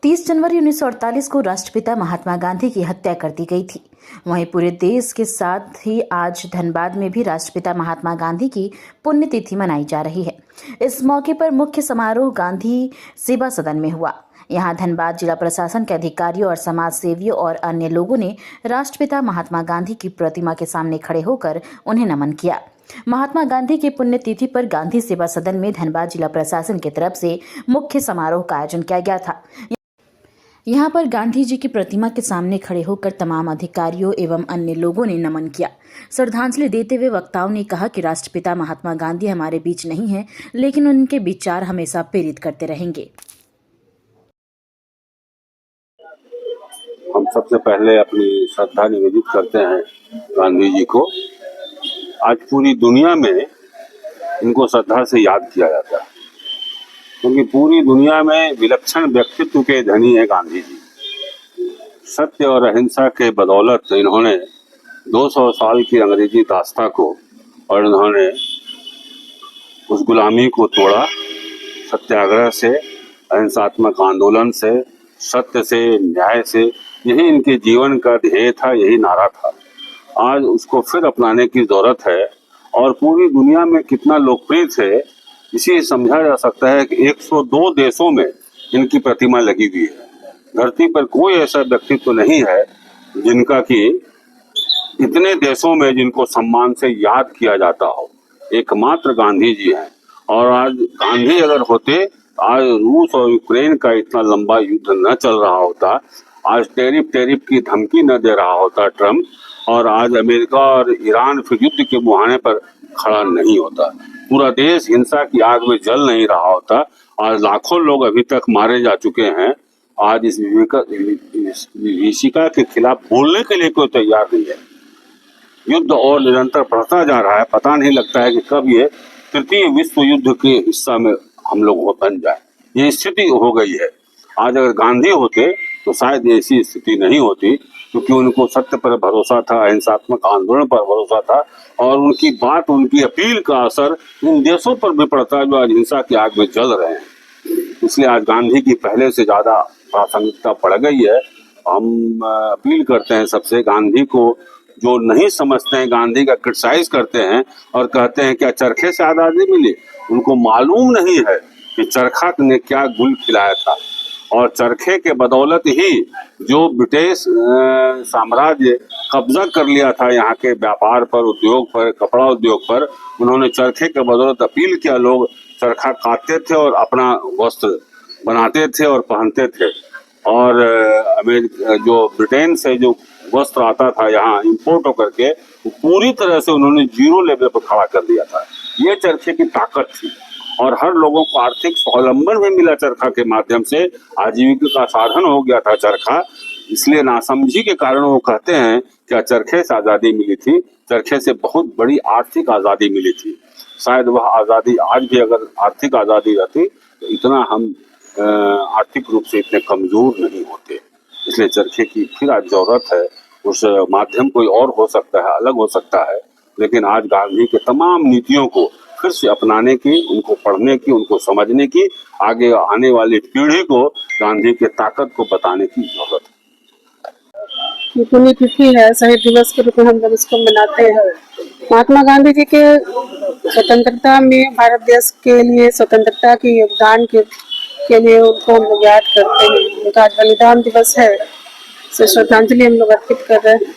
30 जनवरी 1948 को राष्ट्रपिता महात्मा गांधी की हत्या कर दी गई थी। वहीं पूरे देश के साथ ही आज धनबाद में भी राष्ट्रपिता महात्मा गांधी की पुण्यतिथि मनाई जा रही है। इस मौके पर मुख्य समारोह गांधी सेवा सदन में हुआ। यहां धनबाद जिला प्रशासन के अधिकारियों और समाज सेवियों और अन्य लोगों ने राष्ट्रपिता महात्मा गांधी की प्रतिमा के सामने खड़े होकर उन्हें नमन किया। महात्मा गांधी की पुण्यतिथि पर गांधी सेवा सदन में धनबाद जिला प्रशासन की तरफ से मुख्य समारोह का आयोजन किया गया था। यहाँ पर गांधी जी की प्रतिमा के सामने खड़े होकर तमाम अधिकारियों एवं अन्य लोगों ने नमन किया। श्रद्धांजलि देते हुए वक्ताओं ने कहा कि राष्ट्रपिता महात्मा गांधी हमारे बीच नहीं हैं, लेकिन उनके विचार हमेशा प्रेरित करते रहेंगे। हम सबसे पहले अपनी श्रद्धा निवेदित करते हैं गांधी जी को। आज पूरी दुनिया में इनको श्रद्धा से याद किया जाता है, क्योंकि पूरी दुनिया में विलक्षण व्यक्तित्व के धनी है गांधी जी। सत्य और अहिंसा के बदौलत इन्होंने 200 साल की अंग्रेजी दास्ता को और इन्होंने उस गुलामी को तोड़ा। सत्याग्रह से, अहिंसात्मक आंदोलन से, सत्य से, न्याय से, यही इनके जीवन का ध्येय था, यही नारा था। आज उसको फिर अपनाने की जरूरत है और पूरी दुनिया में कितना लोकप्रिय थे इसे समझा जा सकता है कि 102 देशों में इनकी प्रतिमा लगी हुई है। धरती पर कोई ऐसा व्यक्तित्व तो नहीं है जिनका कि इतने देशों में जिनको सम्मान से याद किया जाता हो, एकमात्र गांधी जी हैं। और आज गांधी अगर होते, आज रूस और यूक्रेन का इतना लंबा युद्ध न चल रहा होता, आज टैरिफ की धमकी न दे रहा होता ट्रम्प, और आज अमेरिका और ईरान फिर युद्ध के मुहाने पर खड़ा नहीं होता, पूरा देश हिंसा की आग में जल नहीं रहा होता। आज लाखों लोग अभी तक मारे जा चुके हैं। आज इस विभीषिका के खिलाफ बोलने के लिए कोई तैयार नहीं है। युद्ध और निरंतर बढ़ता जा रहा है, पता नहीं लगता है कि कब ये तृतीय विश्व युद्ध के हिस्सा में हम लोग बन जाए। ये स्थिति हो गई है। आज अगर गांधी होते तो शायद ऐसी स्थिति नहीं होती, क्योंकि उनको सत्य पर भरोसा था, अहिंसात्मक आंदोलन पर भरोसा था, और उनकी बात, उनकी अपील का असर इन देशों पर भी पड़ता है जो आज हिंसा की आग में जल रहे हैं। इसलिए आज गांधी की पहले से ज्यादा प्रासंगिकता बढ़ गई है। हम अपील करते हैं सबसे, गांधी को जो नहीं समझते हैं, गांधी का क्रिटिसाइज करते हैं और कहते हैं क्या चरखे से आज़ादी मिली, उनको मालूम नहीं है कि चरखा ने क्या गुल खिलाया था। और चरखे के बदौलत ही जो ब्रिटिश साम्राज्य कब्जा कर लिया था यहाँ के व्यापार पर, उद्योग पर, कपड़ा उद्योग पर, उन्होंने चरखे के बदौलत अपील किया। लोग चरखा काटते थे और अपना वस्त्र बनाते थे और पहनते थे। और जो ब्रिटेन से जो वस्त्र आता था यहाँ इंपोर्ट होकर के, पूरी तरह से उन्होंने जीरो लेवल पर खड़ा कर दिया था। ये चरखे की ताकत थी और हर लोगों को आर्थिक स्वावलंबन भी मिला चरखा के माध्यम से, आजीविका का साधन हो गया था चरखा। इसलिए नासमझी के कारण वो कहते हैं कि चरखे से आज़ादी मिली थी, चरखे से बहुत बड़ी आर्थिक आज़ादी मिली थी। शायद वह आज़ादी आज भी अगर आर्थिक आज़ादी रहती तो इतना हम आर्थिक रूप से इतने कमजोर नहीं होते। इसलिए चरखे की फिर आज जरूरत है। उस माध्यम कोई और हो सकता है, अलग हो सकता है, लेकिन आज गांधी के तमाम नीतियों को फिर से अपनाने की, उनको पढ़ने की, उनको समझने की, आगे आने वाली पीढ़ी को गांधी के ताकत को बताने की जरूरत है। पुण्यतिथि है, शहीद दिवस के रूप में हम लोग इसको मनाते हैं। महात्मा गांधी जी के स्वतंत्रता में, भारत देश के लिए स्वतंत्रता के योगदान के लिए उनको हम लोग याद करते हैं। उनका बलिदान दिवस है, श्रद्धांजलि हम लोग अर्पित कर रहे हैं।